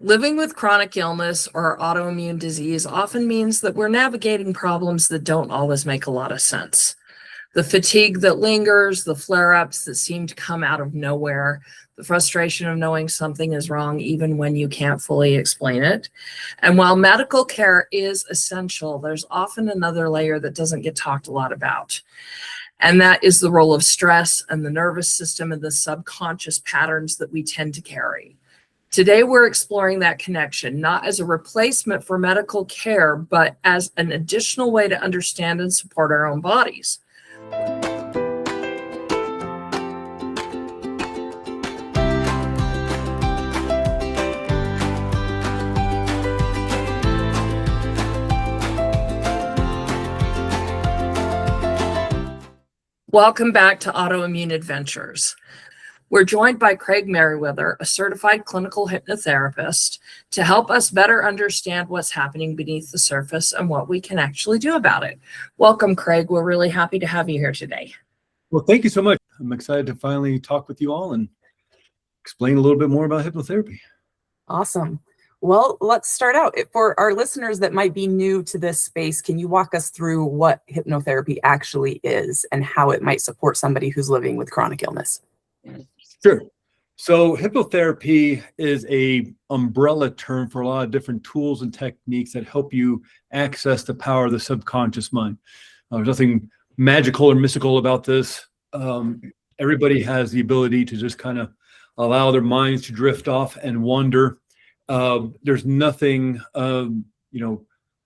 Living with chronic illness or autoimmune disease often means that we're navigating problems that don't always make a lot of sense. The fatigue that lingers, the flare-ups that seem to come out of nowhere, the frustration of knowing something is wrong even when you can't fully explain it. And while medical care is essential, there's often another layer that doesn't get talked a lot about. And that is the role of stress and the nervous system and the subconscious patterns that we tend to carry. Today, we're exploring that connection, not as a replacement for medical care, but as an additional way to understand and support our own bodies. Welcome back to Autoimmune Adventures. We're joined by Craig Meriwether, a certified clinical hypnotherapist, to help us better understand what's happening beneath the surface and what we can actually do about it. Welcome, Craig. We're really happy to have you here today. Well, thank you so much. I'm excited to finally talk with you all and explain a little bit more about hypnotherapy. Awesome. Well, let's start out. For our listeners that might be new to this space, can you walk us through what hypnotherapy actually is and how it might support somebody who's living with chronic illness? Sure. So hypnotherapy is a umbrella term for a lot of different tools and techniques that help you access the power of the subconscious mind. There's nothing magical or mystical about this. Everybody has the ability to just kind of allow their minds to drift off and wander. There's nothing,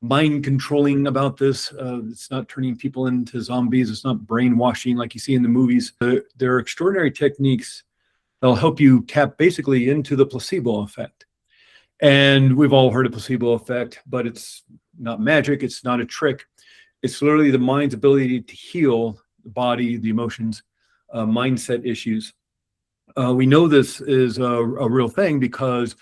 mind controlling about this. It's not turning people into zombies. It's not brainwashing like you see in the movies. There are extraordinary techniques that'll help you tap basically into the placebo effect. And we've all heard of placebo effect, but it's not magic. It's not a trick. It's literally the mind's ability to heal the body, the emotions, mindset issues. We know this is a real thing because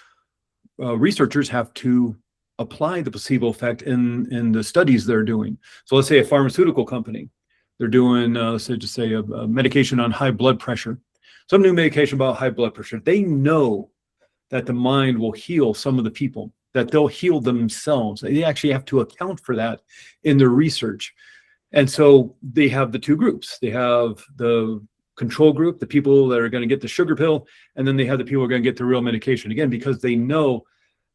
researchers have to apply the placebo effect in the studies they're doing. So let's say a pharmaceutical company, they're doing, let's just say a medication on high blood pressure, some new medication about high blood pressure. They know that the mind will heal some of the people, that they'll heal themselves. They actually have to account for that in their research. And so they have the two groups. They have the control group, the people that are going to get the sugar pill, and then they have the people who are going to get the real medication, again, because they know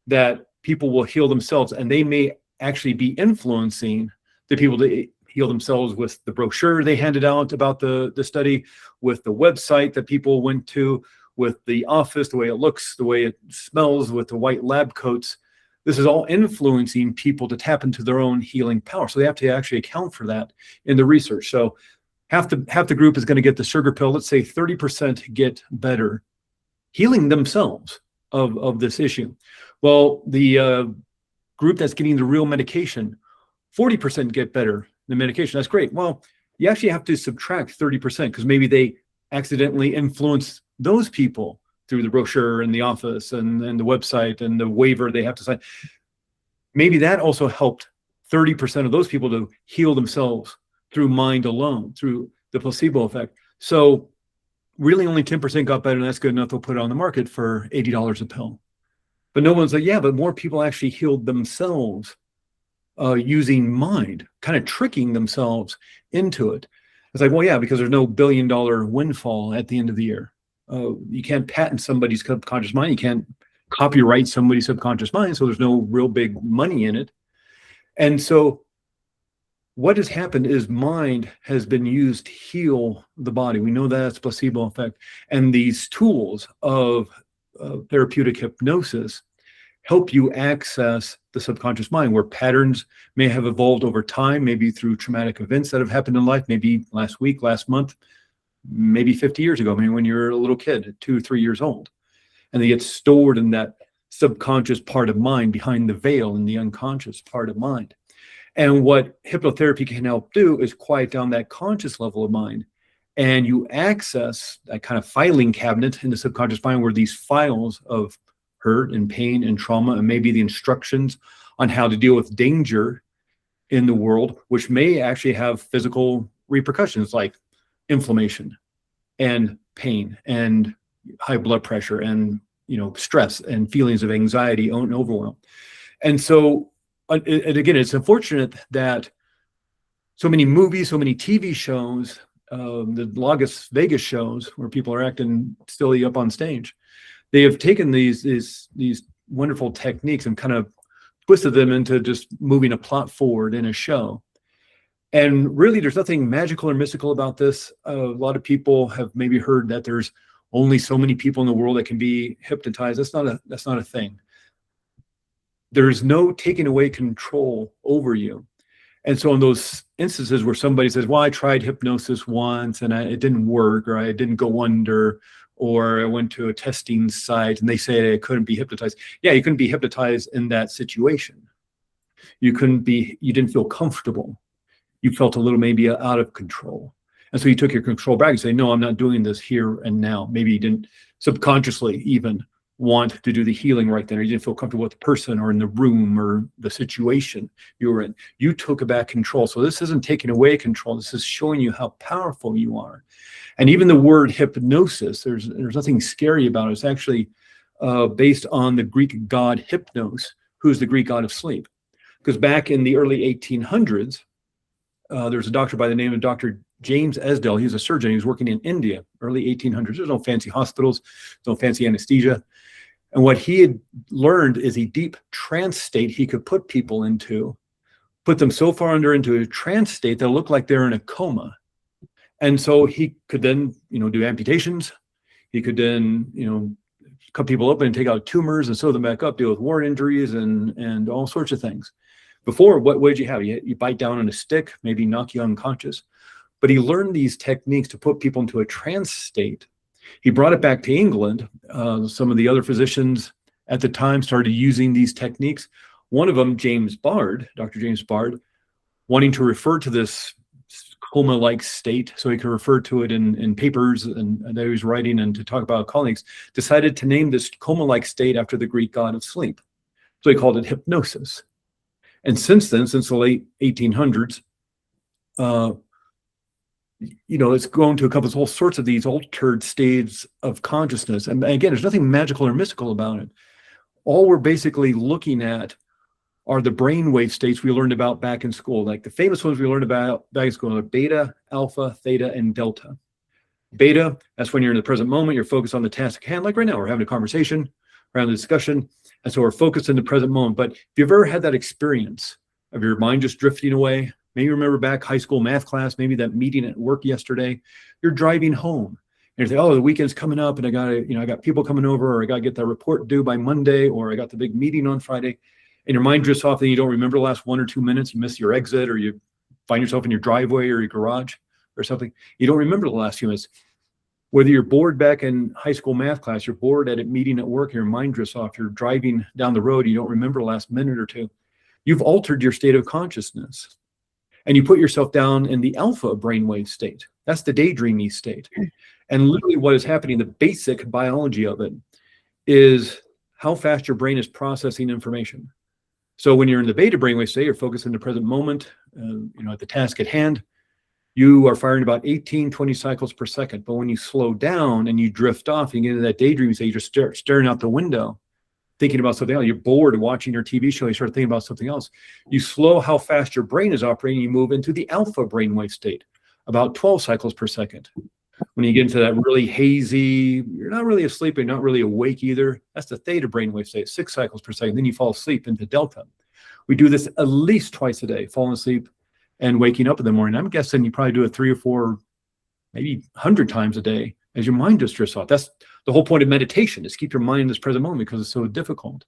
that people will heal themselves, and they may actually be influencing the people to heal themselves with the brochure they handed out about the study, with the website that people went to, with the office, the way it looks, the way it smells, with the white lab coats. This is all influencing people to tap into their own healing power. So they have to actually account for that in the research. So half the group is going to get the sugar pill. Let's say 30% get better healing themselves of this issue. Well, the group that's getting the real medication, 40% get better than medication. That's great. Well, you actually have to subtract 30% because maybe they accidentally influenced those people through the brochure and the office and the website and the waiver they have to sign. Maybe that also helped 30% of those people to heal themselves through mind alone, through the placebo effect. So really only 10% got better, and that's good enough. They'll put it on the market for $80 a pill. But no one's like, yeah, but more people actually healed themselves using mind, kind of tricking themselves into it. It's like, well, yeah, because there's no billion-dollar windfall at the end of the year. You can't patent somebody's subconscious mind. You can't copyright somebody's subconscious mind, so there's no real big money in it. And so what has happened is mind has been used to heal the body. We know that's placebo effect. And these tools of therapeutic hypnosis help you access the subconscious mind, where patterns may have evolved over time, maybe through traumatic events that have happened in life, maybe last week, last month, maybe 50 years ago, maybe when you're a little kid, 2 or 3 years old. And they get stored in that subconscious part of mind, behind the veil in the unconscious part of mind. And what hypnotherapy can help do is quiet down that conscious level of mind. And you access that kind of filing cabinet in the subconscious mind, where these files of hurt and pain and trauma, and maybe the instructions on how to deal with danger in the world, which may actually have physical repercussions like inflammation and pain and high blood pressure and stress and feelings of anxiety and overwhelm. And so, and again, it's unfortunate that so many movies, so many TV shows, the Las Vegas shows where people are acting silly up on stage, they have taken these wonderful techniques and kind of twisted them into just moving a plot forward in a show. And really, there's nothing magical or mystical about this. A lot of people have maybe heard that there's only so many people in the world that can be hypnotized. That's not a thing. There's no taking away control over you. And so in those instances where somebody says, well, I tried hypnosis once and it didn't work, or I didn't go under, or I went to a testing site and they say I couldn't be hypnotized. Yeah, you couldn't be hypnotized in that situation. You didn't feel comfortable. You felt a little maybe out of control. And so you took your control back and say, no, I'm not doing this here and now. Maybe you didn't subconsciously even want to do the healing right then, or you didn't feel comfortable with the person or in the room or the situation you were in. You took back control. So this isn't taking away control. This is showing you how powerful you are. And even the word hypnosis, there's nothing scary about it. It's actually based on the Greek god Hypnos, who's the Greek god of sleep. Because back in the early 1800s, there was a doctor by the name of Dr. James Esdell. He was a surgeon. He was working in India, early 1800s. There's no fancy hospitals, no fancy anesthesia. And what he had learned is a deep trance state he could put people into, put them so far into a trance state that looked like they're in a coma. And so he could then, do amputations. He could then, cut people open and take out tumors and sew them back up, deal with war injuries and all sorts of things. Before, what did you have? You bite down on a stick, maybe knock you unconscious. But he learned these techniques to put people into a trance state. He brought it back to England. Some of the other physicians at the time started using these techniques. One of them, James Bard, Dr. James Bard, wanting to refer to this coma-like state, so he could refer to it in papers and that he was writing and to talk about colleagues, decided to name this coma-like state after the Greek god of sleep. So he called it hypnosis. And since then, since the late 1800s, it's grown to encompass all sorts of these altered states of consciousness. And again, there's nothing magical or mystical about it. All we're basically looking at are the brainwave states we learned about back in school. Like the famous ones we learned about back in school are beta, alpha, theta, and delta. Beta, that's when you're in the present moment, you're focused on the task at hand. Like right now, we're having a conversation, we're having a discussion, and so we're focused in the present moment. But if you've ever had that experience of your mind just drifting away, maybe you remember back high school math class, maybe that meeting at work yesterday, you're driving home and you think, oh, the weekend's coming up and I got people coming over, or I got to get that report due by Monday, or I got the big meeting on Friday, and your mind drifts off and you don't remember the last 1 or 2 minutes, you miss your exit, or you find yourself in your driveway or your garage or something. You don't remember the last few minutes. Whether you're bored back in high school math class, you're bored at a meeting at work, your mind drifts off, you're driving down the road, you don't remember the last minute or two. You've altered your state of consciousness. And you put yourself down in the alpha brainwave state. That's the daydreamy state. And literally what is happening, the basic biology of it, is how fast your brain is processing information. So when you're in the beta brainwave state, you're focused in the present moment, at the task at hand, you are firing about 18, 20 cycles per second. But when you slow down and you drift off, you get into that daydream state, you just start staring out the window, thinking about something else. You're bored watching your TV show, you start thinking about something else. You slow how fast your brain is operating, you move into the alpha brainwave state, about 12 cycles per second. When you get into that really hazy, you're not really asleep, you're not really awake either. That's the theta brainwave state, 6 cycles per second. Then you fall asleep into delta. We do this at least twice a day, falling asleep and waking up in the morning. I'm guessing you probably do it 3 or 4, maybe 100 times a day as your mind just drifts off. That's the whole point of meditation, is keep your mind in this present moment because it's so difficult.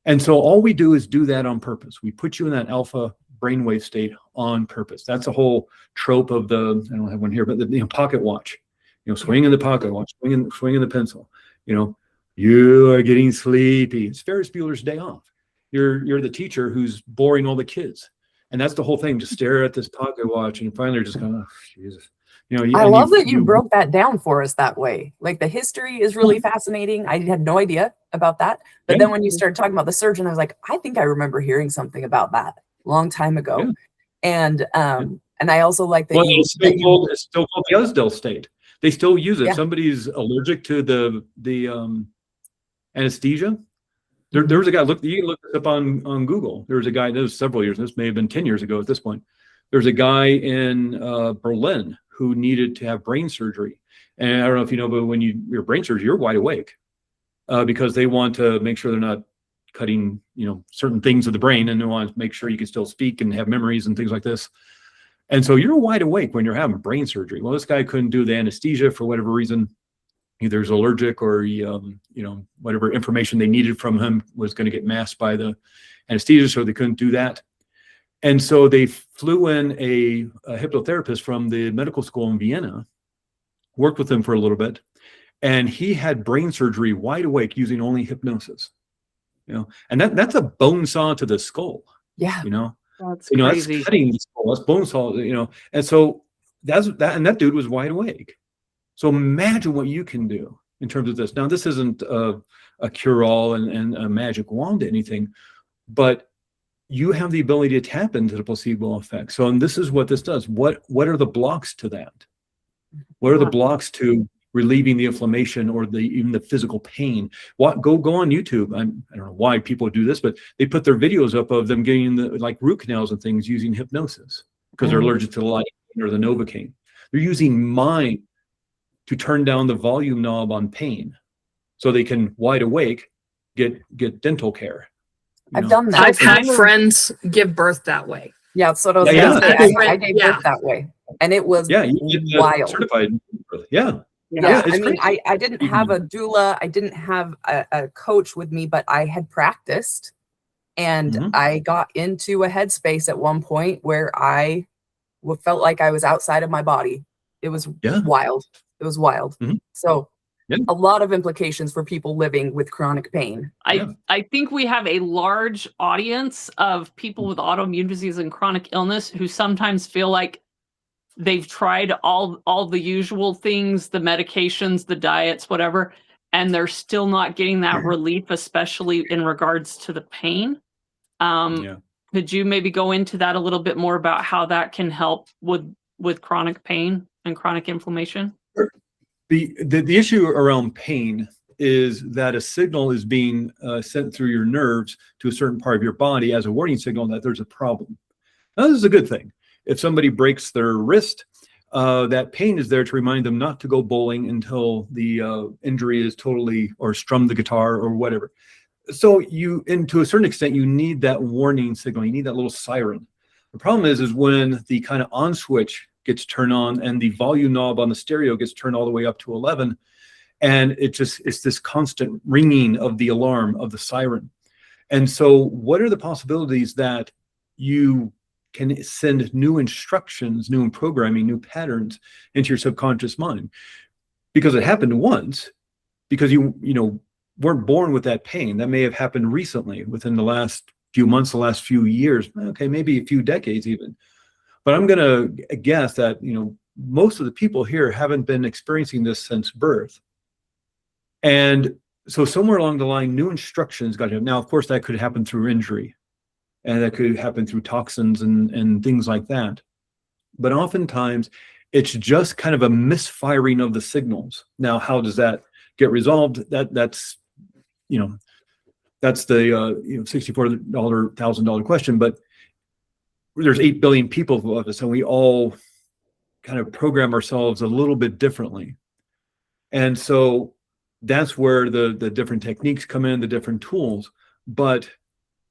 And so all we do is do that on purpose. We put you in that alpha brainwave state on purpose. That's a whole trope of the, I don't have one here, but the pocket watch. Swinging the pocket watch, swinging the pencil. You are getting sleepy. It's Ferris Bueller's Day Off. You're the teacher who's boring all the kids. And that's the whole thing. Just stare at this pocket watch and finally you're just going, oh, Jesus. I love that you broke that down for us that way. Like the history is really fascinating. I had no idea about that. But then when you started talking about the surgeon, I was like, I think I remember hearing something about that a long time ago. Yeah. And I also like that. It's still called the Esdell state. They still use it. Yeah. Somebody's allergic to the anesthesia. There was a guy, you can look this up on Google. There was a guy, this was several years, this may have been 10 years ago at this point. There's a guy in Berlin who needed to have brain surgery. And I don't know if you know, but when your brain surgery, you're wide awake because they want to make sure they're not cutting, certain things of the brain, and they want to make sure you can still speak and have memories and things like this. And so you're wide awake when you're having brain surgery. Well, this guy couldn't do the anesthesia for whatever reason. Either he's allergic or whatever information they needed from him was going to get masked by the anesthesia, so they couldn't do that. And so they flew in a hypnotherapist from the medical school in Vienna, worked with him for a little bit, and he had brain surgery wide awake using only hypnosis. And that's a bone saw to the skull. Yeah. That's That's crazy. cutting the skull, that's bone saw, and so and that dude was wide awake. So imagine what you can do in terms of this. Now, this isn't a cure-all and a magic wand to anything, but you have the ability to tap into the placebo effect. So, and this is what this does. What are the blocks to that? What are the blocks to relieving the inflammation or even the physical pain? Go on YouTube. I don't know why people do this, but they put their videos up of them getting the root canals and things using hypnosis because they're allergic to the lidocaine or the Novocaine. They're using mind to turn down the volume knob on pain so they can wide awake get dental care. I've done that. I've had friends give birth that way. Yeah, that's what I was Yeah, going to yeah. say. I gave birth that way, and it was Yeah, you get wild. certified. Yeah. Yeah, it's I mean, crazy. I didn't have a doula, I didn't have a coach with me, but I had practiced, and I got into a headspace at one point where I felt like I was outside of my body. It was wild. It was wild. So a lot of implications for people living with chronic pain. I think we have a large audience of people with autoimmune disease and chronic illness who sometimes feel like they've tried all the usual things, the medications, the diets, whatever, and they're still not getting that relief, especially in regards to the pain. Could you maybe go into that a little bit more about how that can help with chronic pain and chronic inflammation? The issue around pain is that a signal is being sent through your nerves to a certain part of your body as a warning signal that there's a problem. Now, this is a good thing. If somebody breaks their wrist, that pain is there to remind them not to go bowling until the injury is totally, or strum the guitar or whatever. So to a certain extent, you need that warning signal. You need that little siren. The problem is when the kind of on switch gets turned on and the volume knob on the stereo gets turned all the way up to 11, and it's this constant ringing of the alarm of the siren. And so what are the possibilities that you can send new instructions, new programming, new patterns into your subconscious mind? Because it happened once, because you weren't born with that pain. That may have happened recently, within the last few months, the last few years, okay, maybe a few decades even. But I'm going to guess that, most of the people here haven't been experiencing this since birth. And so somewhere along the line, new instructions got to happen. Now, of course, that could happen through injury, and that could happen through toxins and things like that. But oftentimes, it's just kind of a misfiring of the signals. Now, how does that get resolved? That's the $64,000 question. But there's 8 billion people of us, and we all kind of program ourselves a little bit differently. And so that's where the different techniques come in, the different tools. But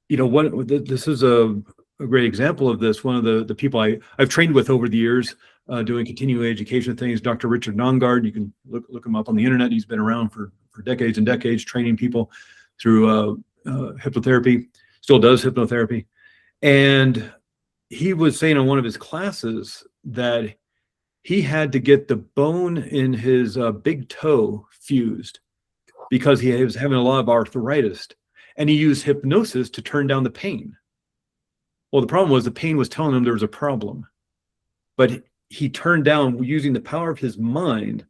this is a great example of this. One of the people I've trained with over the years, doing continuing education things, Dr. Richard Nongard. You can look him up on the internet. He's been around for decades and decades, training people through hypnotherapy, still does hypnotherapy. And he was saying on one of his classes that he had to get the bone in his big toe fused because he was having a lot of arthritis. And he used hypnosis to turn down the pain. Well, the problem was the pain was telling him there was a problem. But he turned down, using the power of his mind,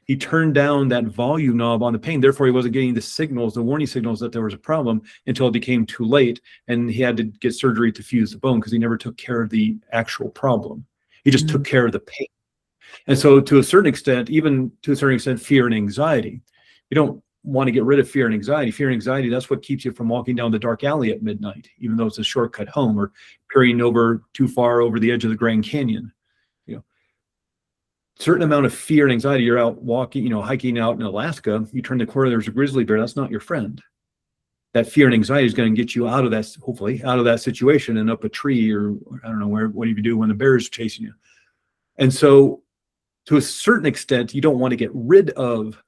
he turned down that volume knob on the pain. Therefore, he wasn't getting the signals, the warning signals that there was a problem until it became too late. And he had to get surgery to fuse the bone because he never took care of the actual problem. He just took care of the pain. And so to a certain extent, fear and anxiety, want to get rid of fear and anxiety. Fear and anxiety, that's what keeps you from walking down the dark alley at midnight, even though it's a shortcut home, or peering over too far over the edge of the Grand Canyon. You know, certain amount of fear and anxiety. You're out walking, you know, hiking out in Alaska, you turn the corner, there's a grizzly bear. That's not your friend. That fear and anxiety is going to get you out of that, hopefully out of that situation and up a tree, or I don't know, what do you do when the bear is chasing you? And so to a certain extent, you don't want to get rid of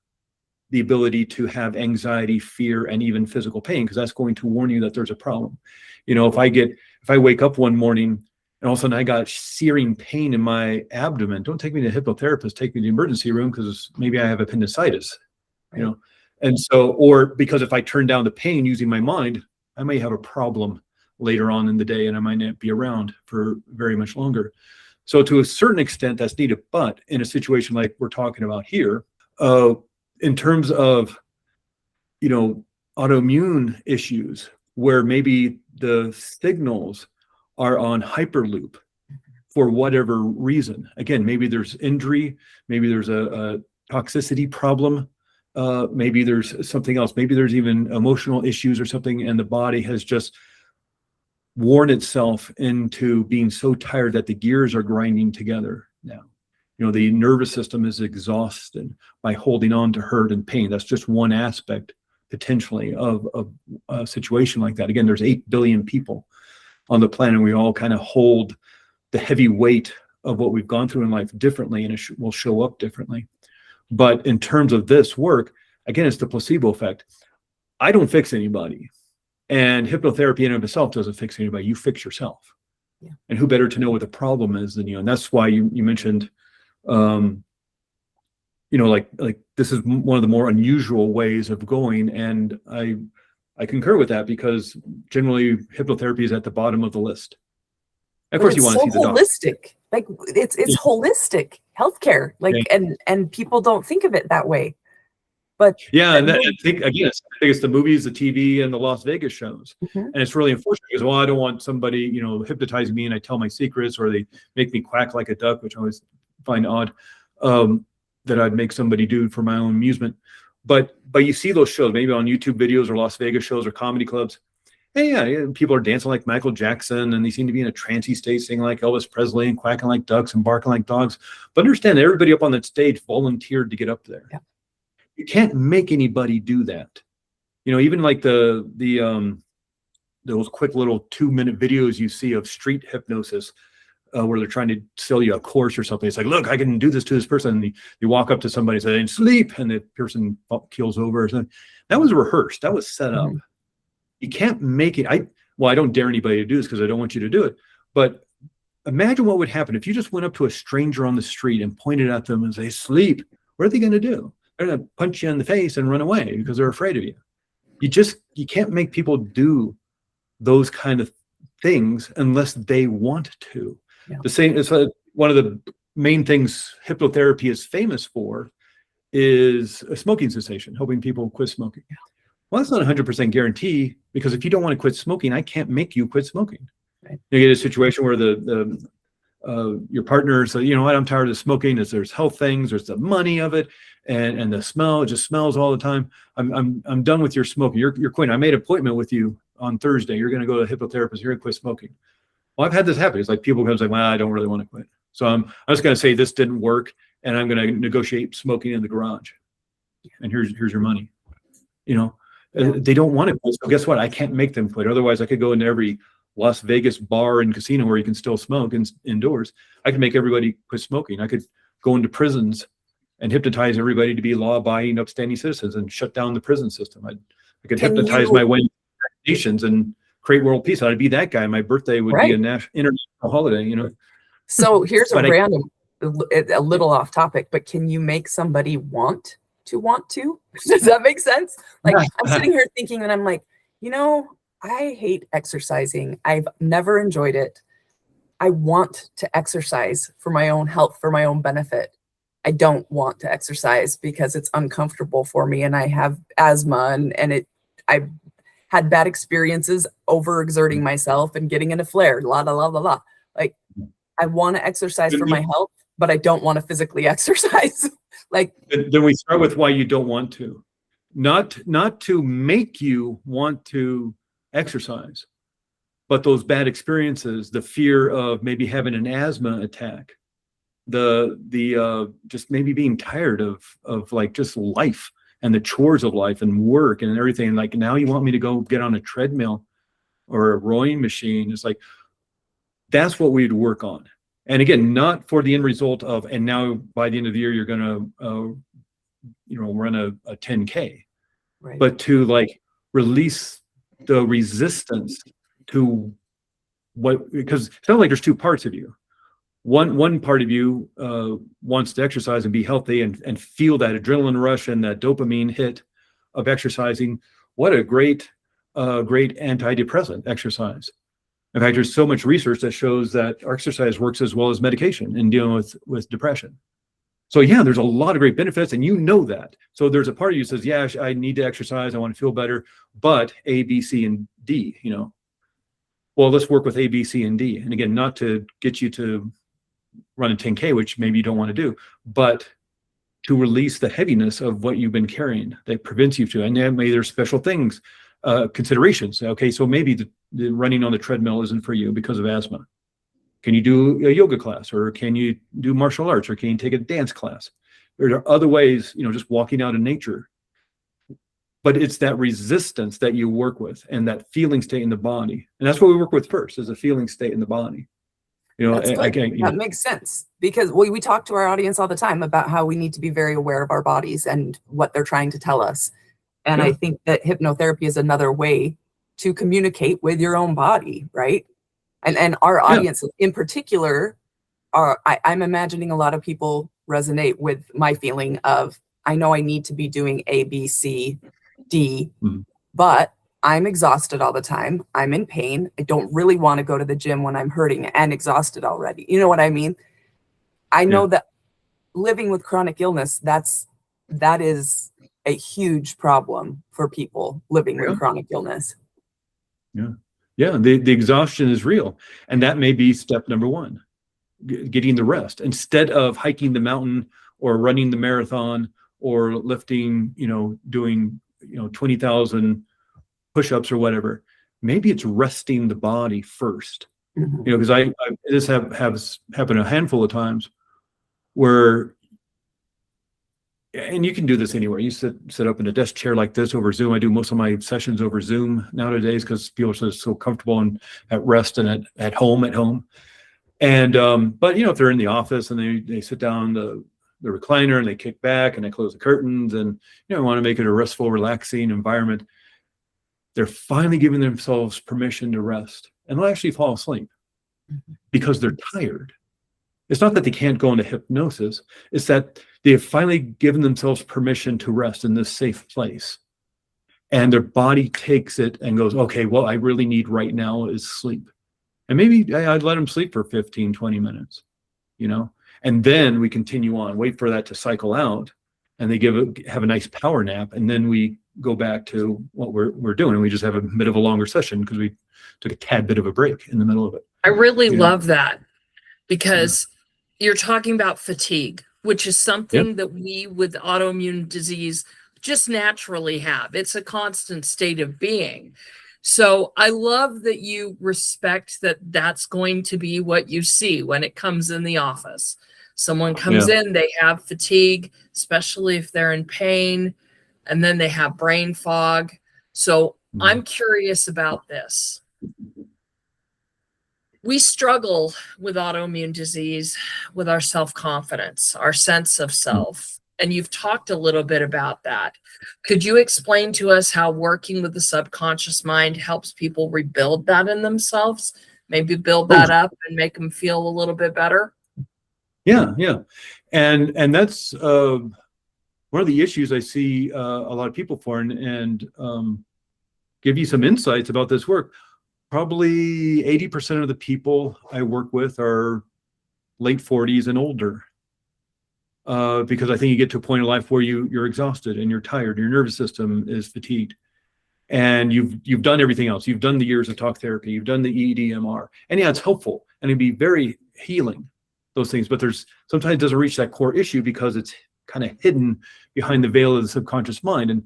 the ability to have anxiety, fear, and even physical pain, because that's going to warn you that there's a problem. You know, if I wake up one morning and all of a sudden I got searing pain in my abdomen, don't take me to a hypnotherapist, take me to the emergency room, because maybe I have appendicitis, you know? And so, or because if I turn down the pain using my mind, I may have a problem later on in the day and I might not be around for very much longer. So to a certain extent, that's needed. But in a situation like we're talking about here, in terms of, you know, autoimmune issues where maybe the signals are on hyperloop for whatever reason, again, maybe there's injury, maybe there's a toxicity problem, maybe there's something else, maybe there's even emotional issues or something, and the body has just worn itself into being so tired that the gears are grinding together now. You know, the nervous system is exhausted by holding on to hurt and pain. That's just one aspect potentially of a situation like that. Again, there's 8 billion people on the planet. We all kind of hold the heavy weight of what we've gone through in life differently, and it will show up differently. But in terms of this work, again, it's the placebo effect. I don't fix anybody. And hypnotherapy in and of itself doesn't fix anybody. You fix yourself. Yeah. And who better to know what the problem is than you? And that's why you mentioned, you know, like this is one of the more unusual ways of going. And I concur with that, because generally hypnotherapy is at the bottom of the list. Of course, you want to see the doctor. Holistic. Like it's holistic healthcare. Like, and people don't think of it that way. But yeah, and I think again, I think it's the movies, the TV, and the Las Vegas shows, and it's really unfortunate because, well, I don't want somebody, you know, hypnotizing me and I tell my secrets, or they make me quack like a duck, which I always find odd that I'd make somebody do for my own amusement. But you see those shows, maybe on YouTube videos or Las Vegas shows or comedy clubs. And yeah, people are dancing like Michael Jackson, and they seem to be in a trancy state, singing like Elvis Presley and quacking like ducks and barking like dogs. But understand, everybody up on that stage volunteered to get up there. Yeah. You can't make anybody do that. You know, even like those quick little 2-minute videos you see of street hypnosis, where they're trying to sell you a course or something. It's like, look, I can do this to this person. And you walk up to somebody and say, sleep, and the person keels over or something. That was rehearsed. That was set up. You can't make it. I don't dare anybody to do this because I don't want you to do it. But imagine what would happen if you just went up to a stranger on the street and pointed at them and say, sleep. What are they going to do? They're going to punch you in the face and run away because they're afraid of you. You can't make people do those kind of things unless they want to. Yeah. The same is one of the main things hypnotherapy is famous for is a smoking cessation, helping people quit smoking. Yeah. Well, that's not 100% guarantee, because if you don't want to quit smoking, I can't make you quit smoking. Right. You get a situation where your partner says, you know what, I'm tired of smoking. There's health things, there's the money of it, and the smell, it just smells all the time. I'm done with your smoking. You're quitting. I made an appointment with you on Thursday. You're going to go to a hypnotherapist. You're going to quit smoking. Well, I've had this happen. It's like people come and say, well, I don't really want to quit. So I'm just going to say this didn't work, and I'm going to negotiate smoking in the garage. And here's your money. You know, they don't want to quit. So guess what? I can't make them quit. Otherwise, I could go into every Las Vegas bar and casino where you can still smoke indoors. I could make everybody quit smoking. I could go into prisons and hypnotize everybody to be law-abiding, upstanding citizens and shut down the prison system. I could hypnotize my way into nations and create world peace. I'd be that guy. My birthday would be a international holiday, you know. So here's a little off topic, but can you make somebody want to? Does that make sense? Like, I'm sitting here thinking, and I'm like, you know, I hate exercising. I've never enjoyed it. I want to exercise for my own health, for my own benefit. I don't want to exercise because it's uncomfortable for me, and I have asthma, and I've had bad experiences overexerting myself and getting in a flare, la, la, la, la, la. Like, I want to exercise for my health, but I don't want to physically exercise. Like, then we start with why you don't want to. not to make you want to exercise, but those bad experiences, the fear of maybe having an asthma attack, the just maybe being tired of like just life and the chores of life and work and everything. Like, now you want me to go get on a treadmill or a rowing machine. It's like, that's what we'd work on. And again, not for the end result of, and now by the end of the year, you're going to, run a 10K, Right. but to like release the resistance to what, because it sounds like there's two parts of you. One part of you wants to exercise and be healthy and feel that adrenaline rush and that dopamine hit of exercising. What a great antidepressant exercise. In fact, there's so much research that shows that exercise works as well as medication in dealing with depression. So yeah, there's a lot of great benefits, and you know that. So there's a part of you that says, yeah, I need to exercise, I want to feel better, but A, B, C, and D, Well, let's work with A, B, C, and D. And again, not to get you to run a 10K, which maybe you don't want to do, but to release the heaviness of what you've been carrying that prevents you to. And then maybe there's special things, considerations. Okay, so maybe the running on the treadmill isn't for you because of asthma. Can you do a yoga class, or can you do martial arts, or can you take a dance class? There are other ways, just walking out in nature. But it's that resistance that you work with and that feeling state in the body. And that's what we work with first, is a feeling state in the body. That makes sense, because we talk to our audience all the time about how we need to be very aware of our bodies and what they're trying to tell us. And Yeah. I think that hypnotherapy is another way to communicate with your own body, right? And our audience in particular, I'm imagining a lot of people resonate with my feeling of, I know I need to be doing A, B, C, D, but I'm exhausted all the time. I'm in pain. I don't really want to go to the gym when I'm hurting and exhausted already. You know what I mean? I know that living with chronic illness, that is a huge problem for people living with chronic illness. Yeah, the exhaustion is real. And that may be step number one, getting the rest. Instead of hiking the mountain or running the marathon or lifting, doing, 20,000 push-ups or whatever, maybe it's resting the body first. Because this has happened a handful of times where, and you can do this anywhere. You sit up in a desk chair like this over Zoom. I do most of my sessions over Zoom nowadays because people are so comfortable and at rest and at home. And but if they're in the office and they sit down the recliner and they kick back and they close the curtains and want to make it a restful, relaxing environment, they're finally giving themselves permission to rest, and they'll actually fall asleep because they're tired. It's not that they can't go into hypnosis. It's that they have finally given themselves permission to rest in this safe place. And their body takes it and goes, okay, what I really need right now is sleep. And maybe I'd let them sleep for 15, 20 minutes, and then we continue on, wait for that to cycle out, and they have a nice power nap. And then we go back to what we're doing. And we just have a bit of a longer session because we took a tad bit of a break in the middle of it. I really love that, because you're talking about fatigue, which is something that we with autoimmune disease just naturally have. It's a constant state of being. So I love that you respect that that's going to be what you see when it comes in the office. Someone comes in, they have fatigue, especially if they're in pain, and then they have brain fog. So I'm curious about this. We struggle with autoimmune disease with our self-confidence, our sense of self. And you've talked a little bit about that. Could you explain to us how working with the subconscious mind helps people rebuild that in themselves? Maybe build that up and make them feel a little bit better? Yeah. And that's one of the issues I see a lot of people for, and give you some insights about this work. Probably 80% of the people I work with are late 40s and older, because I think you get to a point in life where you're exhausted and you're tired, your nervous system is fatigued, and you've done everything else. You've done the years of talk therapy, you've done the EDMR, and it's helpful and it'd be very healing, those things. But sometimes it doesn't reach that core issue because it's kind of hidden behind the veil of the subconscious mind. And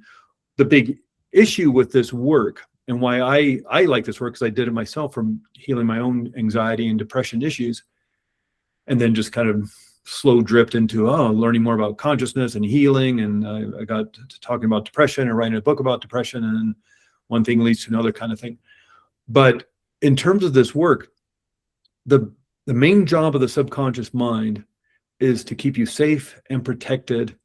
the big issue with this work, and why I like this work, because I did it myself from healing my own anxiety and depression issues, and then just kind of slow dripped into learning more about consciousness and healing. And I got to talking about depression and writing a book about depression, and one thing leads to another kind of thing. But in terms of this work, the main job of the subconscious mind is to keep you safe and protected,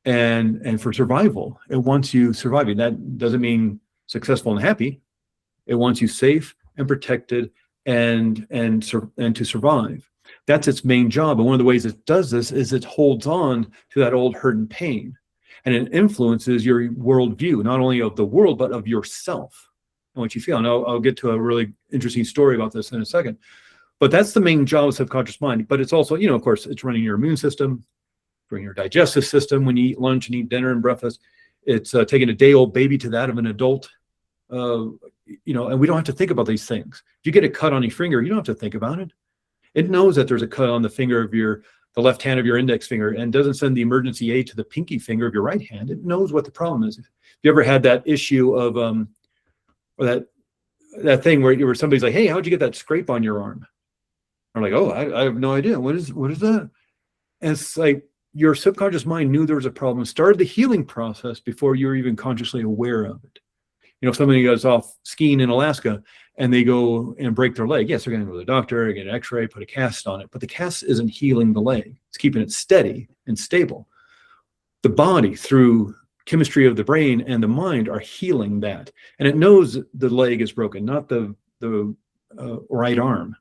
and for survival. It wants you surviving. That doesn't mean successful and happy. It wants you safe and protected and to survive. That's its main job. And one of the ways it does this is it holds on to that old hurt and pain, and it influences your worldview, not only of the world, but of yourself and what you feel. And I'll get to a really interesting story about this in a second. But that's the main job of subconscious mind. But it's also, of course, it's running your immune system, running your digestive system when you eat lunch and eat dinner and breakfast. It's taking a day-old baby to that of an adult. And we don't have to think about these things. If you get a cut on your finger, you don't have to think about it. It knows that there's a cut on the finger of the left hand of your index finger, and doesn't send the emergency aid to the pinky finger of your right hand. It knows what the problem is. If you ever had that issue of or that thing where somebody's like, "Hey, how'd you get that scrape on your arm?" I'm like, "Oh, I have no idea. What is that?" And it's like your subconscious mind knew there was a problem, started the healing process before you were even consciously aware of it. If somebody goes off skiing in Alaska and they go and break their leg, yes, they're going to go to the doctor, get an x-ray, put a cast on it, but the cast isn't healing the leg. It's keeping it steady and stable. The body, through chemistry of the brain and the mind, are healing that. And it knows the leg is broken, not the right arm.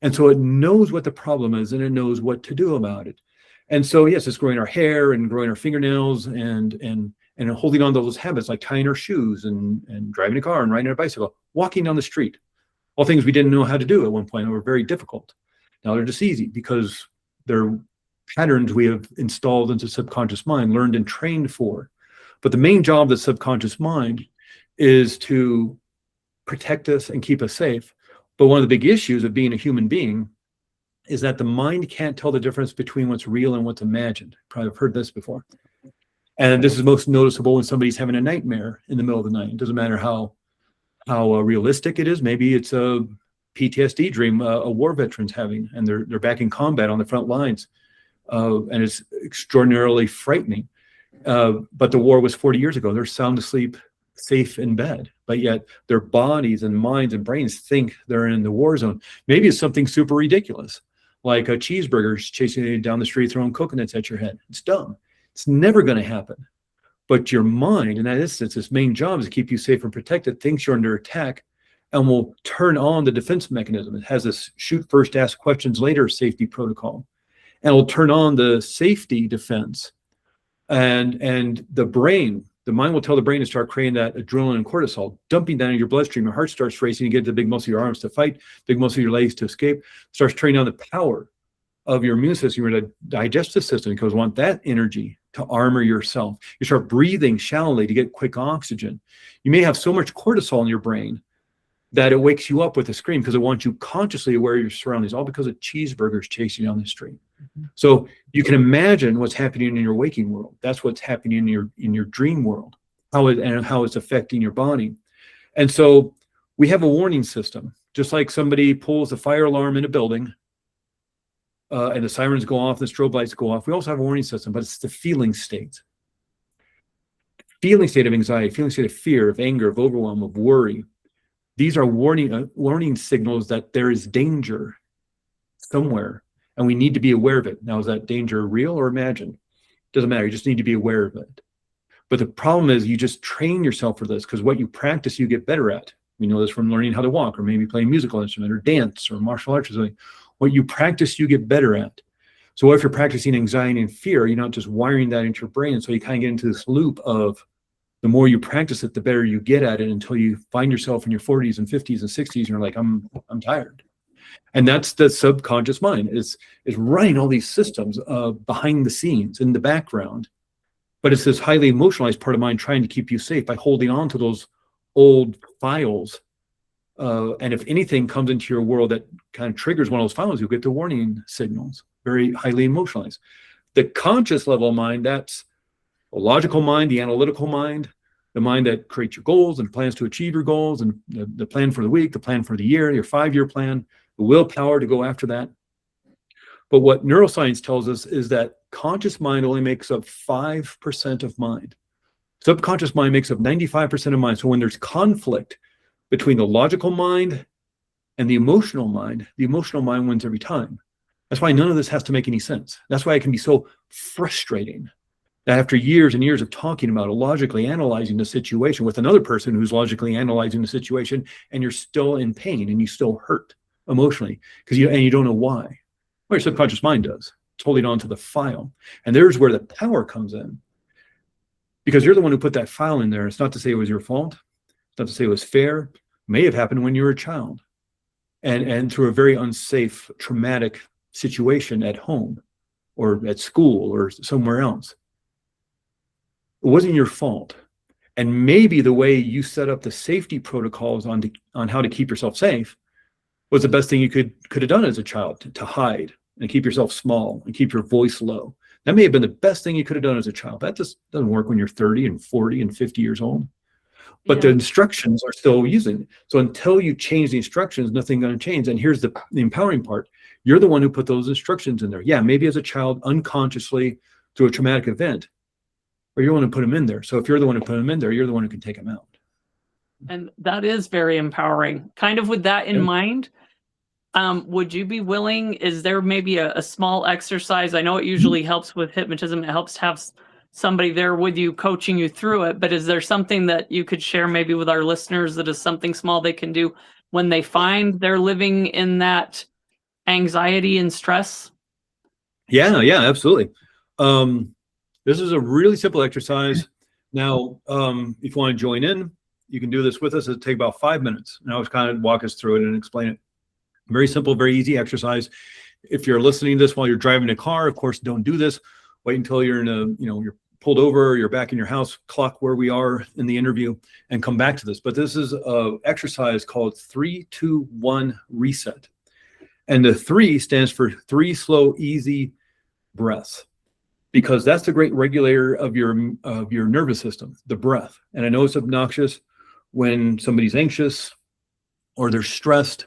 And so it knows what the problem is, and it knows what to do about it. And so, yes, it's growing our hair and growing our fingernails and holding on to those habits, like tying our shoes and driving a car and riding a bicycle, walking down the street. All things we didn't know how to do at one point and were very difficult. Now they're just easy because they're patterns we have installed into subconscious mind, learned and trained for. But the main job of the subconscious mind is to protect us and keep us safe. But one of the big issues of being a human being is that the mind can't tell the difference between what's real and what's imagined. Probably have heard this before. And this is most noticeable when somebody's having a nightmare in the middle of the night. It doesn't matter how realistic it is. Maybe it's a PTSD dream a war veteran's having, and they're back in combat on the front lines, and it's extraordinarily frightening. But the war was 40 years ago. They're sound asleep, safe in bed, but yet their bodies and minds and brains think they're in the war zone. Maybe it's something super ridiculous, like a cheeseburger chasing you down the street, throwing coconuts at your head. It's dumb. It's never going to happen. But your mind, in that instance, its main job is to keep you safe and protected, thinks you're under attack, and will turn on the defense mechanism. It has this shoot first, ask questions later safety protocol, and will turn on the safety defense. And the brain, the mind will tell the brain to start creating that adrenaline and cortisol, dumping down in your bloodstream. Your heart starts racing. You get the big muscle of your arms to fight, big muscle of your legs to escape. Starts training on the power of your immune system, your digestive system, because you want that energy to armor yourself. You start breathing shallowly to get quick oxygen. You may have so much cortisol in your brain that it wakes you up with a scream because it wants you consciously aware of your surroundings, all because of cheeseburgers chasing you down the street. Mm-hmm. So you can imagine what's happening in your waking world. That's what's happening in your dream world, how it's affecting your body. And so we have a warning system, just like somebody pulls a fire alarm in a building, and the sirens go off, the strobe lights go off. We also have a warning system, but it's the feeling state. Feeling state of anxiety, feeling state of fear, of anger, of overwhelm, of worry. These are warning signals that there is danger somewhere, and we need to be aware of it. Now, is that danger real or imagined? Doesn't matter. You just need to be aware of it. But the problem is you just train yourself for this, because what you practice, you get better at. We know this from learning how to walk, or maybe playing a musical instrument, or dance, or martial arts or something. What you practice, you get better at. So what if you're practicing anxiety and fear? You're not just wiring that into your brain. So you kind of get into this loop of the more you practice it, the better you get at it, until you find yourself in your 40s and 50s and 60s, and you're like, I'm tired. And that's the subconscious mind is running all these systems behind the scenes, in the background. But it's this highly emotionalized part of mind trying to keep you safe by holding on to those old files. And if anything comes into your world that kind of triggers one of those files, you'll get the warning signals, very highly emotionalized. The conscious level of mind, that's the logical mind, the analytical mind, the mind that creates your goals and plans to achieve your goals, and the plan for the week, the plan for the year, your 5-year plan, the willpower to go after that. But what neuroscience tells us is that conscious mind only makes up 5% of mind. Subconscious mind makes up 95% of mind. So when there's conflict between the logical mind and the emotional mind wins every time. That's why none of this has to make any sense. That's why it can be so frustrating that after years and years of talking about it, logically analyzing the situation with another person who's logically analyzing the situation, and you're still in pain and you still hurt emotionally because you don't know why. Well, your subconscious mind does. It's holding on to the file. And there's where the power comes in. Because you're the one who put that file in there. It's not to say it was your fault. It's not to say it was fair. It may have happened when you were a child. And through a very unsafe, traumatic situation at home or at school or somewhere else. It wasn't your fault. And maybe the way you set up the safety protocols on how to keep yourself safe was the best thing you could have done as a child, to hide and keep yourself small and keep your voice low. That may have been the best thing you could have done as a child. That just doesn't work when you're 30 and 40 and 50 years old. But the instructions are still using. So until you change the instructions, nothing's going to change. And here's the empowering part. You're the one who put those instructions in there. Yeah, maybe as a child, unconsciously through a traumatic event, but you're the one who put them in there. So if you're the one who put them in there, you're the one who can take them out. And that is very empowering. Kind of with that in mind, would you be willing, is there maybe a small exercise? I know it usually helps with hypnotism. It helps to have somebody there with you, coaching you through it. But is there something that you could share maybe with our listeners that is something small they can do when they find they're living in that anxiety and stress? Yeah, absolutely. This is a really simple exercise. Now, if you want to join in, you can do this with us. It'll take about 5 minutes. And I'll just kind of walk us through it and explain it. Very simple, very easy exercise. If you're listening to this while you're driving a car, of course, don't do this. Wait until you're you're pulled over, you're back in your house, clock where we are in the interview, and come back to this. But this is an exercise called 3, 2, 1 reset. And the 3 stands for 3 slow, easy breaths, because that's the great regulator of your nervous system, the breath. And I know it's obnoxious when somebody's anxious or they're stressed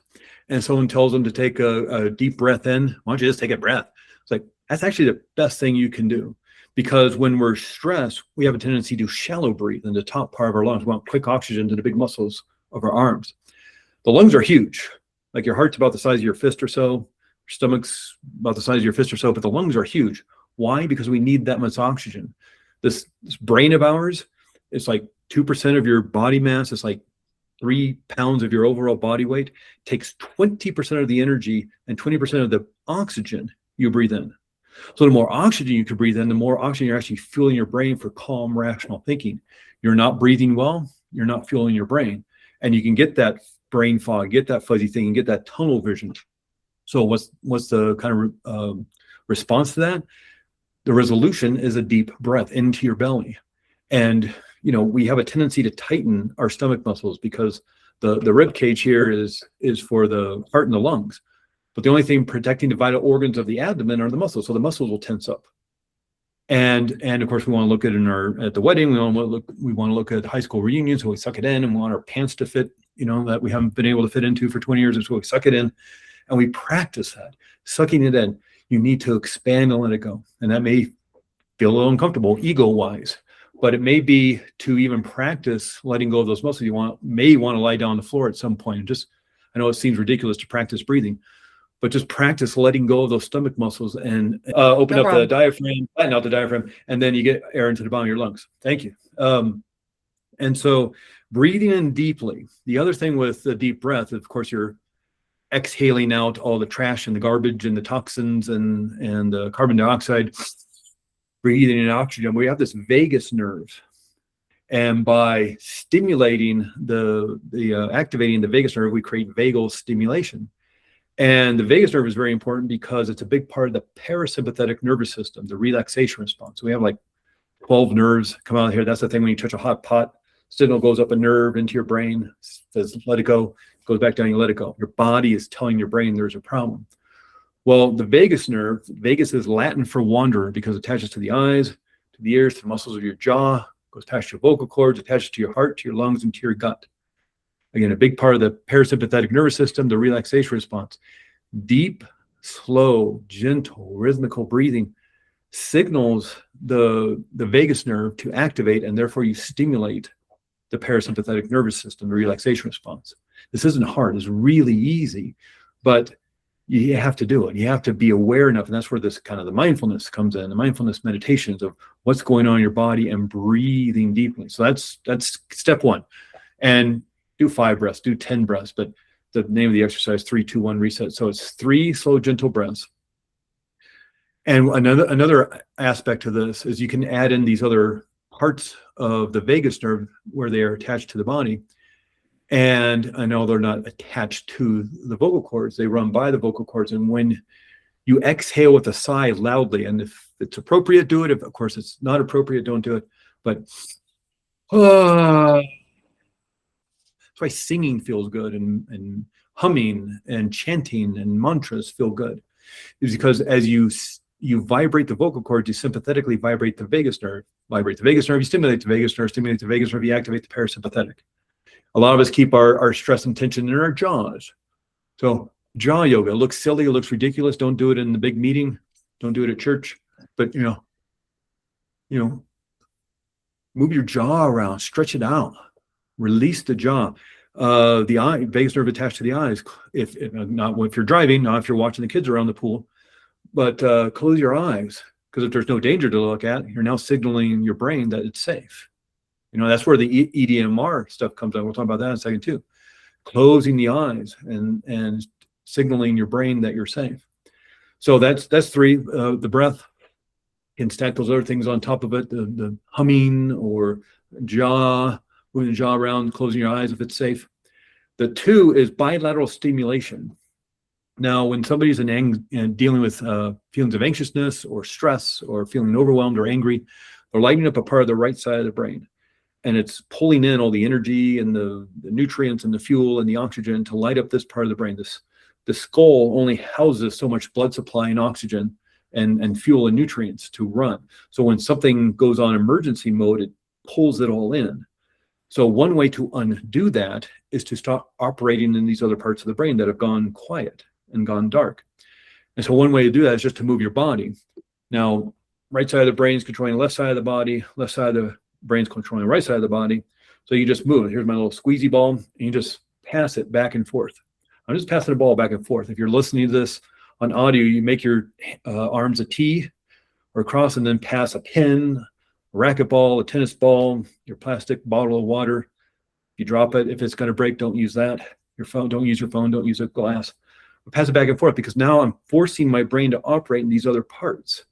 and someone tells them to take a deep breath in. Why don't you just take a breath? It's like, that's actually the best thing you can do, because when we're stressed, we have a tendency to shallow breathe in the top part of our lungs. We want quick oxygen to the big muscles of our arms. The lungs are huge. Like your heart's about the size of your fist or so, your stomach's about the size of your fist or so, but the lungs are huge. Why? Because we need that much oxygen. This brain of ours, it's like 2% of your body mass. It's like 3 pounds of your overall body weight. Takes 20% of the energy and 20% of the oxygen you breathe in. So the more oxygen you can breathe in, the more oxygen you're actually fueling your brain for calm, rational thinking. You're not breathing well, you're not fueling your brain. And you can get that brain fog, get that fuzzy thing, and get that tunnel vision. So what's the kind of response to that? The resolution is a deep breath into your belly. And, we have a tendency to tighten our stomach muscles because the rib cage here is for the heart and the lungs. But the only thing protecting the vital organs of the abdomen are the muscles. So the muscles will tense up. And of course, we want to look at the wedding. We want to look at high school reunions. So we suck it in, and we want our pants to fit, that we haven't been able to fit into for 20 years. And so we suck it in, and we practice that, sucking it in. You need to expand and let it go. And that may feel a little uncomfortable ego-wise, but it may be to even practice letting go of those muscles. You may want to lie down on the floor at some point. And I know it seems ridiculous to practice breathing, but just practice letting go of those stomach muscles and open up the diaphragm, flatten out the diaphragm, and then you get air into the bottom of your lungs. Thank you. And so breathing in deeply. The other thing with the deep breath, of course, you're exhaling out all the trash and the garbage and the toxins and the carbon dioxide, breathing in oxygen. We have this vagus nerve. And by stimulating activating the vagus nerve, we create vagal stimulation. And the vagus nerve is very important because it's a big part of the parasympathetic nervous system, the relaxation response. So we have like 12 nerves come out of here. That's the thing when you touch a hot pot, signal goes up a nerve into your brain, says let it go, goes back down, you let it go. Your body is telling your brain there's a problem. Well, the vagus nerve, vagus is Latin for wanderer because it attaches to the eyes, to the ears, to the muscles of your jaw, goes attached to your vocal cords, attached to your heart, to your lungs, and to your gut. Again, a big part of the parasympathetic nervous system, the relaxation response. Deep, slow, gentle, rhythmical breathing signals the vagus nerve to activate, and therefore you stimulate the parasympathetic nervous system, the relaxation response. This isn't hard. It's really easy, but you have to do it. You have to be aware enough, and that's where this kind of the mindfulness comes in, the mindfulness meditations of what's going on in your body and breathing deeply. So that's step one. And do 5 breaths, do 10 breaths, but the name of the exercise, 3, 2, 1 reset. So it's 3 slow, gentle breaths. And another aspect to this is you can add in these other parts of the vagus nerve where they are attached to the body. And I know they're not attached to the vocal cords, they run by the vocal cords. And when you exhale with a sigh loudly, and if it's appropriate, do it. If, of course, it's not appropriate, don't do it. But that's why singing feels good, and humming and chanting and mantras feel good, is because as you vibrate the vocal cords, you sympathetically vibrate the vagus nerve. Vibrate the vagus nerve, you stimulate the vagus nerve, stimulate the vagus nerve, you activate the parasympathetic. A lot of us keep our stress and tension in our jaws. So jaw yoga, it looks silly, it looks ridiculous. Don't do it in the big meeting. Don't do it at church. But, you know, move your jaw around, stretch it out, release the jaw. The eye, vagus nerve attached to the eyes. If you're driving, not if you're watching the kids around the pool, but close your eyes, because if there's no danger to look at, you're now signaling your brain that it's safe. You know, that's where the EDMR stuff comes out. We'll talk about that in a second too. Closing the eyes and signaling your brain that you're safe. So that's 3. The breath, can stack those other things on top of it. The humming or jaw, moving the jaw around, closing your eyes if it's safe. The 2 is bilateral stimulation. Now, when somebody's dealing with feelings of anxiousness or stress or feeling overwhelmed or angry, they're lighting up a part of the right side of the brain. And it's pulling in all the energy and the nutrients and the fuel and the oxygen to light up this part of the brain. The skull only houses so much blood supply and oxygen and fuel and nutrients to run. So when something goes on emergency mode, it pulls it all in. So one way to undo that is to stop operating in these other parts of the brain that have gone quiet and gone dark. And so one way to do that is just to move your body. Now, right side of the brain is controlling the left side of the body, left side of the brain's controlling the right side of the body. So you just move it. Here's my little squeezy ball, and you just pass it back and forth. I'm just passing the ball back and forth. If you're listening to this on audio, you make your arms a T or a cross, and then pass a pin, a racquetball, a tennis ball, your plastic bottle of water. If you drop it, if it's going to break, don't use that. Your phone, don't use your phone, don't use a glass. Pass it back and forth, because now I'm forcing my brain to operate in these other parts.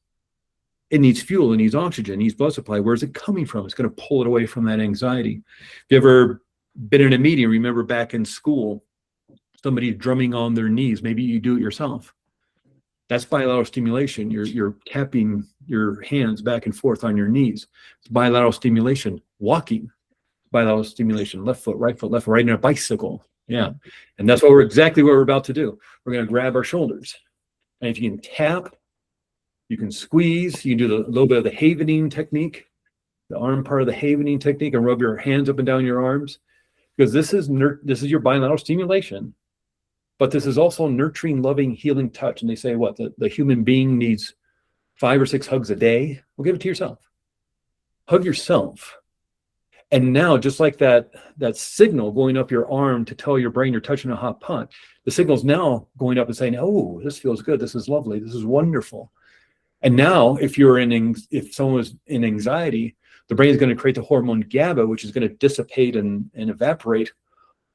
It needs fuel, it needs oxygen, it needs blood supply. Where's it coming from? It's going to pull it away from that anxiety. If you ever been in a meeting, remember back in school, somebody drumming on their knees, maybe you do it yourself. That's bilateral stimulation. You're tapping your hands back and forth on your knees. It's bilateral stimulation. Walking, bilateral stimulation. Left foot, left foot, riding a bicycle. Yeah. And that's exactly what we're about to do. We're going to grab our shoulders. And if you can tap, you can squeeze, you can do a little bit of the havening technique, the arm part of the havening technique, and rub your hands up and down your arms, because this is your bilateral stimulation, but this is also nurturing, loving, healing touch. And they say what the human being needs 5 or 6 hugs a day. Well, give it to yourself. Hug yourself. And now, just like that signal going up your arm to tell your brain you're touching a hot pot, the signal's now going up and saying, oh, this feels good, this is lovely, this is wonderful. And now, if someone was in anxiety, the brain is going to create the hormone GABA, which is going to dissipate and evaporate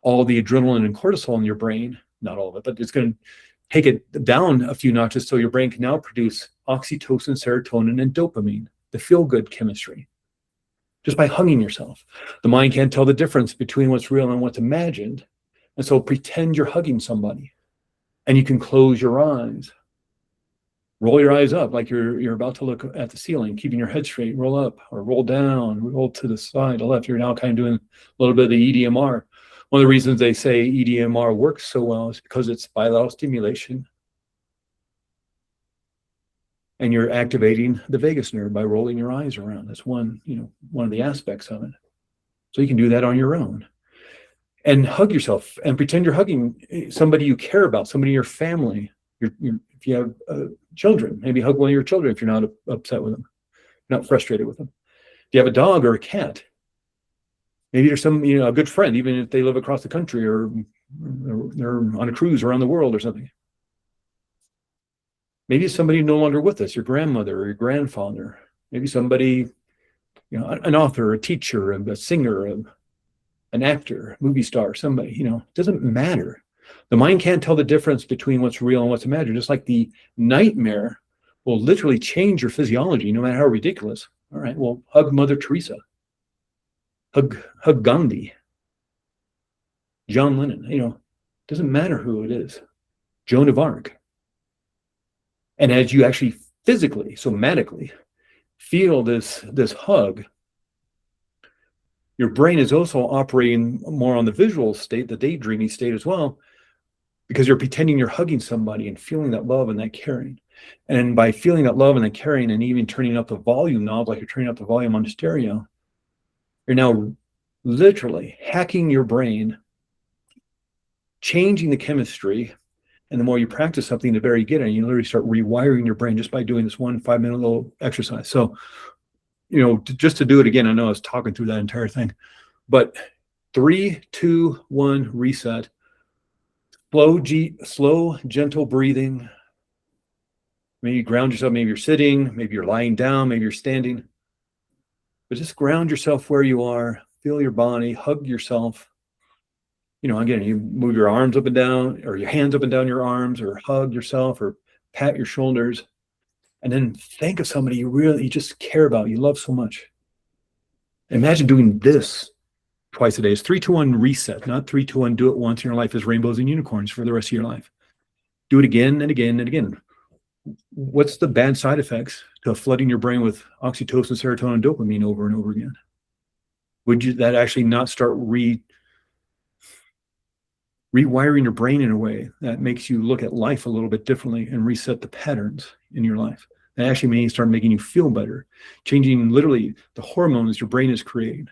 all the adrenaline and cortisol in your brain. Not all of it, but it's going to take it down a few notches, so your brain can now produce oxytocin, serotonin, and dopamine, the feel-good chemistry, just by hugging yourself. The mind can't tell the difference between what's real and what's imagined. And so pretend you're hugging somebody, and you can close your eyes. Roll your eyes up like you're about to look at the ceiling, keeping your head straight. Roll up or roll down, roll to the side, to left. You're now kind of doing a little bit of the EDMR. One of the reasons they say EDMR works so well is because it's bilateral stimulation. And you're activating the vagus nerve by rolling your eyes around. That's one of the aspects of it. So you can do that on your own. And hug yourself and pretend you're hugging somebody you care about, somebody in your family. If you have children, maybe hug one of your children if you're not upset with them, not frustrated with them. If you have a dog or a cat, maybe there's some, a good friend, even if they live across the country or they're on a cruise around the world or something. Maybe it's somebody no longer with us, your grandmother or your grandfather. Maybe somebody, an author, a teacher, a singer, an actor, movie star, somebody, it doesn't matter. The mind can't tell the difference between what's real and what's imagined. Just like the nightmare will literally change your physiology, no matter how ridiculous. All right, well, hug Mother Teresa. Hug Gandhi. John Lennon, doesn't matter who it is. Joan of Arc. And as you actually physically, somatically feel this hug, your brain is also operating more on the visual state, the daydreamy state as well, because you're pretending you're hugging somebody and feeling that love and that caring. And by feeling that love and that caring and even turning up the volume knob, like you're turning up the volume on the stereo, you're now literally hacking your brain, changing the chemistry. And the more you practice something, the better you get it. And you literally start rewiring your brain just by doing this 1 5-minute little exercise. So, just to do it again, I know I was talking through that entire thing, but 3, 2, 1, reset. Slow, gentle breathing. Maybe you ground yourself. Maybe you're sitting. Maybe you're lying down. Maybe you're standing. But just ground yourself where you are. Feel your body. Hug yourself. Again, you move your arms up and down, or your hands up and down your arms, or hug yourself, or pat your shoulders. And then think of somebody you just care about, you love so much. Imagine doing this twice a day. It's 3, 2, 1 reset, not 3, 2, 1 do it once in your life as rainbows and unicorns for the rest of your life. Do it again and again and again. What's the bad side effects to flooding your brain with oxytocin, serotonin, and dopamine over and over again? Would that actually not start rewiring your brain in a way that makes you look at life a little bit differently and reset the patterns in your life? That actually may start making you feel better, changing literally the hormones your brain is creating.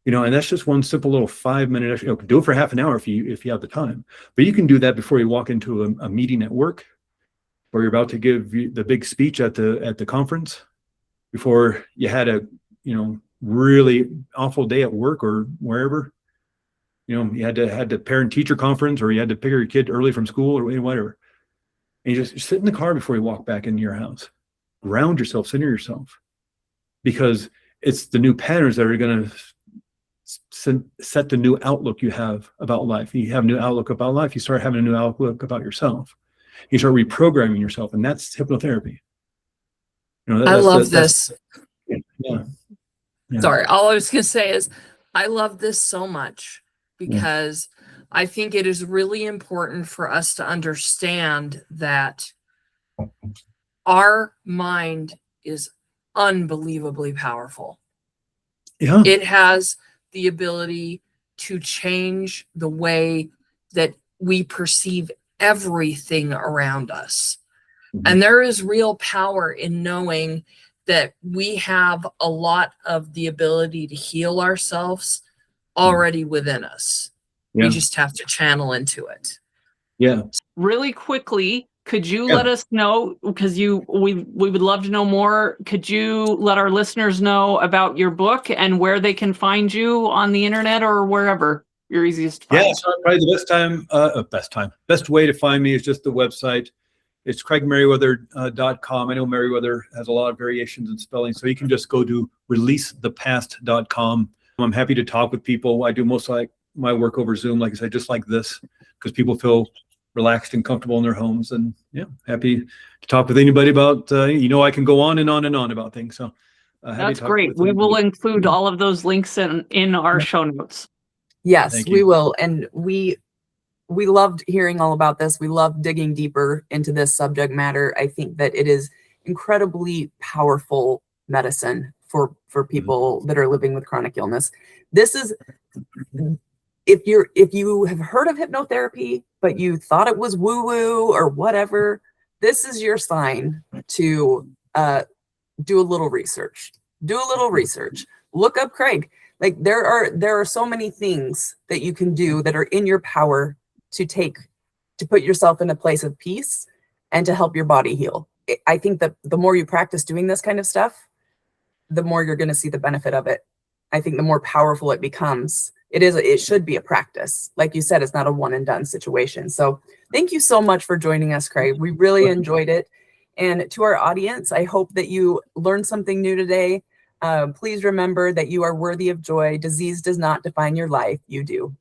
And that's just one simple little 5-minute. Do it for half an hour if you have the time. But you can do that before you walk into a meeting at work, or you're about to give the big speech at the conference, before you had a really awful day at work or wherever. You had the parent-teacher conference, or you had to pick your kid early from school or whatever. And you just sit in the car before you walk back into your house. Ground yourself, center yourself. Because it's the new patterns that are going to set the new outlook you have about life. You have a new outlook about life. You start having a new outlook about yourself. You start reprogramming yourself, and that's hypnotherapy. I love this. Yeah. Sorry, all I was going to say is I love this so much, because I think it is really important for us to understand that our mind is unbelievably powerful. Yeah. It has the ability to change the way that we perceive everything around us. Mm-hmm. And there is real power in knowing that we have a lot of the ability to heal ourselves already within us. Yeah. We just have to channel into it. Yeah. Really quickly, could you let us know, because we would love to know more, could you let our listeners know about your book and where they can find you on the internet or wherever you're easiest to find? Yeah, so probably the best way to find me is just the website. It's craigmeriwether.com. I know Meriwether has a lot of variations in spelling, so you can just go to releasethepast.com. I'm happy to talk with people. I do most like my work over Zoom, like I said, just like this, because people feel relaxed and comfortable in their homes. And happy to talk with anybody about, I can go on and on and on about things. So that's great. We will include all of those links in our show notes. Yes, we will. And we loved hearing all about this. We love digging deeper into this subject matter. I think that it is incredibly powerful medicine for people that are living with chronic illness. This is, if you have heard of hypnotherapy, but you thought it was woo-woo or whatever, this is your sign to do a little research. Look up Craig. Like there are so many things that you can do that are in your power to put yourself in a place of peace and to help your body heal. I think that the more you practice doing this kind of stuff, the more you're going to see the benefit of it. I think the more powerful it becomes. It should be a practice. Like you said, it's not a one and done situation. So thank you so much for joining us, Craig. We really enjoyed it. And to our audience, I hope that you learned something new today. Please remember that you are worthy of joy. Disease does not define your life. You do.